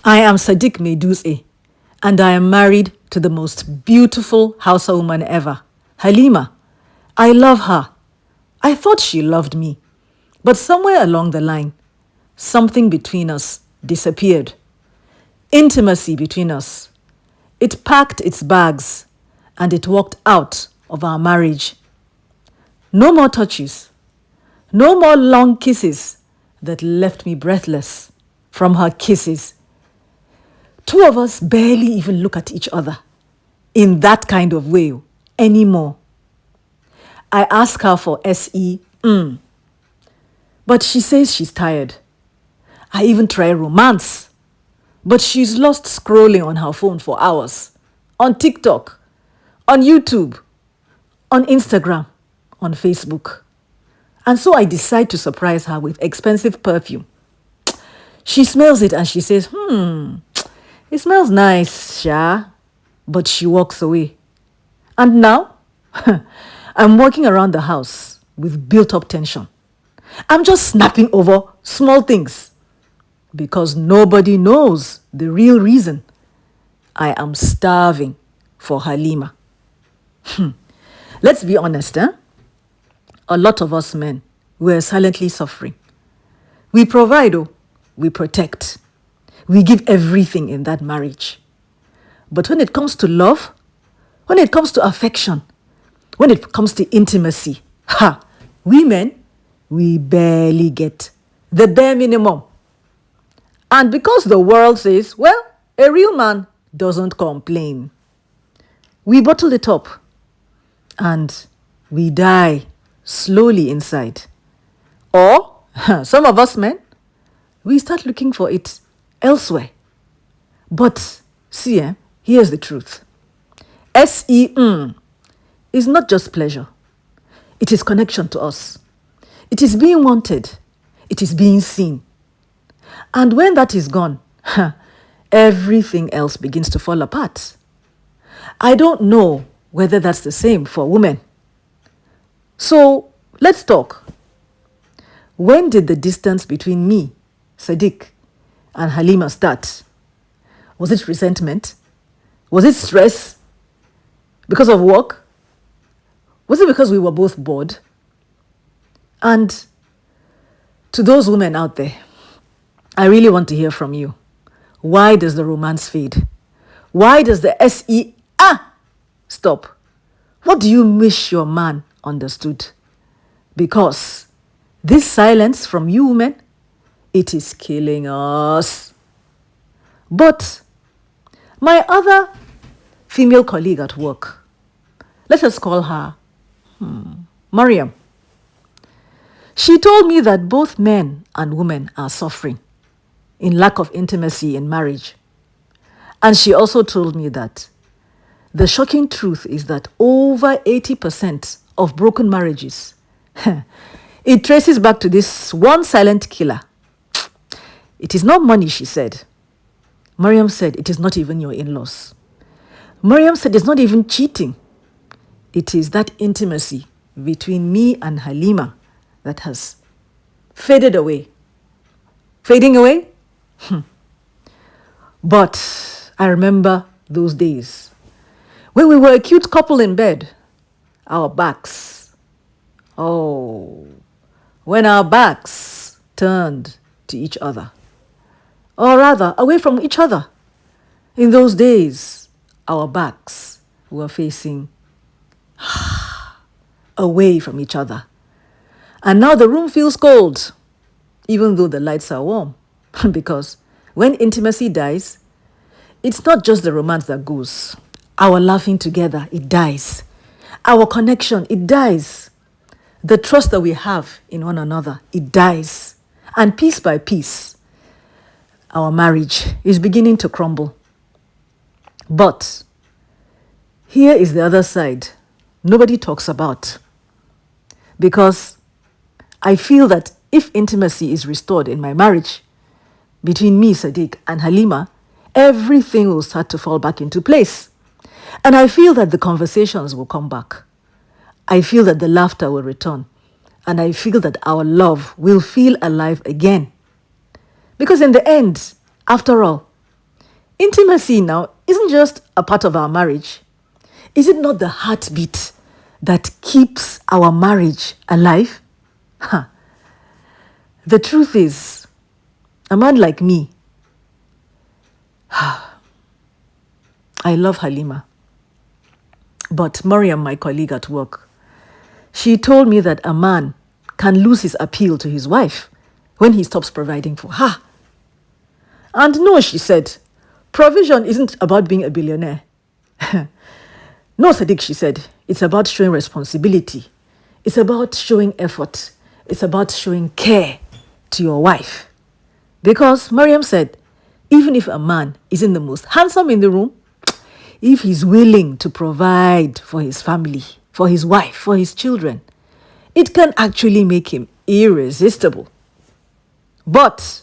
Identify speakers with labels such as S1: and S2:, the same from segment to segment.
S1: I am Sadiq Meduze, and I am married to the most beautiful Hausa woman ever, Halima. I love her. I thought she loved me. But somewhere along the line, something between us disappeared. Intimacy between us. It packed its bags and it walked out of our marriage. No more touches. No more long kisses that left me breathless from her kisses. Two of us barely even look at each other in that kind of way anymore. I ask her for but she says she's tired. I even try romance, but she's lost scrolling on her phone for hours, on TikTok, on YouTube, on Instagram, on Facebook. And so I decide to surprise her with expensive perfume. She smells it and she says, it smells nice, Sha. But she walks away. And now, I'm walking around the house with built-up tension. I'm just snapping over small things because nobody knows the real reason. I am starving for Halima. Let's be honest, eh? A lot of us men, we're silently suffering. We provide, we protect. We give everything in that marriage. But when it comes to love, when it comes to affection, when it comes to intimacy, we men, we barely get the bare minimum. And because the world says, well, a real man doesn't complain, we bottle it up and we die slowly inside. Or, some of us men, we start looking for it elsewhere. But see, here's the truth. Is not just pleasure. It is connection to us. It is being wanted. It is being seen. And when that is gone, everything else begins to fall apart. I don't know whether that's the same for women. So let's talk. When did the distance between me, Sadiq, and Halima start? Was it resentment? Was it stress? Because of work? Was it because we were both bored? And to those women out there, I really want to hear from you. Why does the romance fade? Why does the stop? What do you wish your man understood? Because this silence from you women, it is killing us. But my other female colleague at work, let us call her Mariam. She told me that both men and women are suffering in lack of intimacy in marriage. And she also told me that the shocking truth is that over 80% of broken marriages, it traces back to this one silent killer. It is not money, she said. Mariam said it is not even your in-laws. Mariam said it's not even cheating. It is that intimacy between me and Halima that has faded away. Fading away? But I remember those days when we were a cute couple in bed, our backs. When our backs turned to each other, or rather away from each other. In those days, our backs were facing away from each other. And now the room feels cold, even though the lights are warm. Because when intimacy dies, it's not just the romance that goes. Our laughing together, it dies. Our connection, it dies. The trust that we have in one another, it dies. And piece by piece, our marriage is beginning to crumble. But here is the other side nobody talks about. Because I feel that if intimacy is restored in my marriage between me, Sadiq, and Halima, everything will start to fall back into place. And I feel that the conversations will come back. I feel that the laughter will return. And I feel that our love will feel alive again. Because in the end, after all, Intimacy now isn't just a part of our marriage. Is it not the heartbeat that keeps our marriage alive? Huh. The truth is, a man like me, I love Halima. But Mariam, my colleague at work, she told me that a man can lose his appeal to his wife when he stops providing for her. And no, she said, provision isn't about being a billionaire. No, Sadiq, she said, it's about showing responsibility. It's about showing effort. It's about showing care to your wife. Because Mariam said, even if a man isn't the most handsome in the room, if he's willing to provide for his family, for his wife, for his children, it can actually make him irresistible. But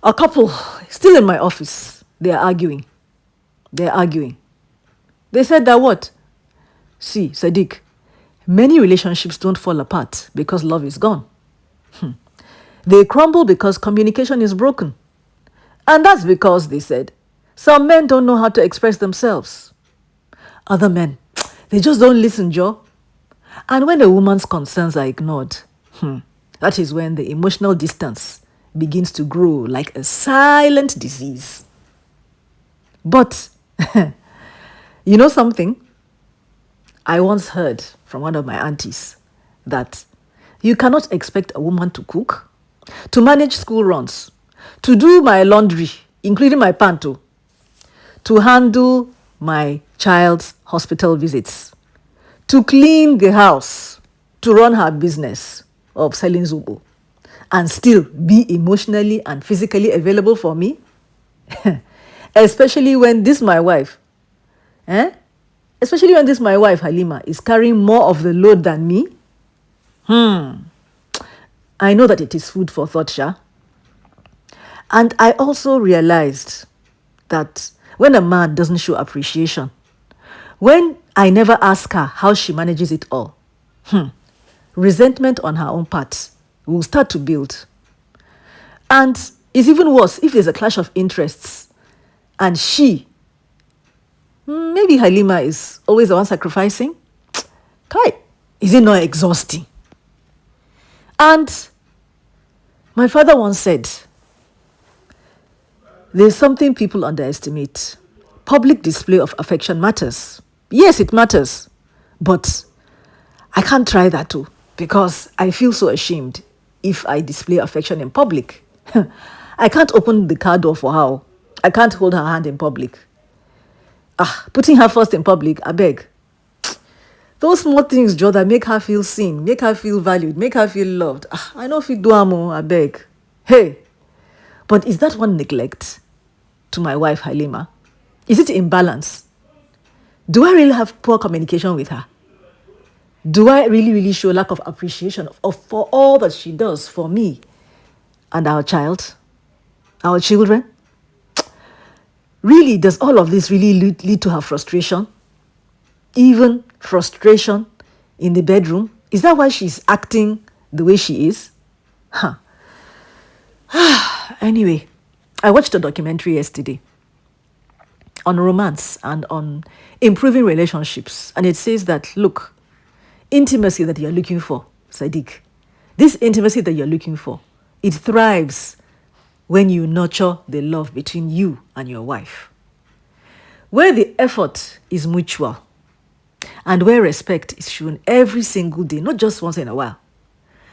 S1: a couple still in my office, they're arguing. They said that what? See, Sadiq, many relationships don't fall apart because love is gone. They crumble because communication is broken. And that's because, they said, some men don't know how to express themselves. Other men, they just don't listen, Joe. And when a woman's concerns are ignored, that is when the emotional distance begins to grow like a silent disease. But, you know something? I once heard from one of my aunties that you cannot expect a woman to cook, to manage school runs, to do my laundry, including my panto, to handle my child's hospital visits, to clean the house, to run her business of selling Zubo, and still be emotionally and physically available for me. Especially when this my wife, Halima, is carrying more of the load than me. I know that it is food for thought, Sha. And I also realized that when a man doesn't show appreciation, when I never ask her how she manages it all, resentment on her own part will start to build. And it's even worse if there's a clash of interests and maybe Halima is always the one sacrificing. Kai, is it not exhausting? And my father once said, there's something people underestimate. Public display of affection matters. Yes, it matters. But I can't try that too, because I feel so ashamed if I display affection in public. I can't open the car door for her. I can't hold her hand in public. Putting her first in public, I beg. Those small things, Joe, that make her feel seen, make her feel valued, make her feel loved. I know if you do amo, I beg. Hey, but is that one neglect to my wife, Halima? Is it imbalance? Do I really have poor communication with her? Do I really show lack of appreciation for all that she does for me and our child, our children? Really, does all of this really lead to her frustration? Even frustration in the bedroom? Is that why she's acting the way she is? Anyway, I watched a documentary yesterday on romance and on improving relationships. And it says that, look, intimacy that you're looking for, Sadiq, this intimacy that you're looking for, it thrives when you nurture the love between you and your wife. Where the effort is mutual and where respect is shown every single day, not just once in a while.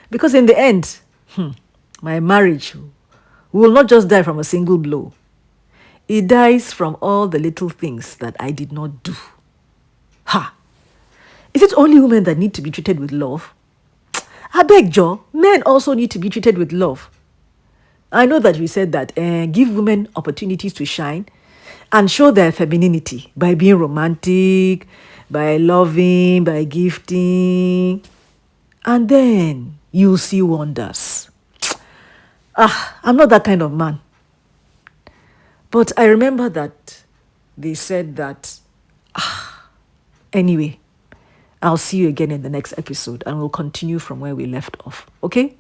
S1: Because in the end, my marriage will not just die from a single blow. It dies from all the little things that I did not do. Is it only women that need to be treated with love? I beg, Joe, men also need to be treated with love. I know that we said that give women opportunities to shine and show their femininity by being romantic, by loving, by gifting. And then you'll see wonders. I'm not that kind of man. But I remember that they said that, anyway, I'll see you again in the next episode and we'll continue from where we left off. Okay?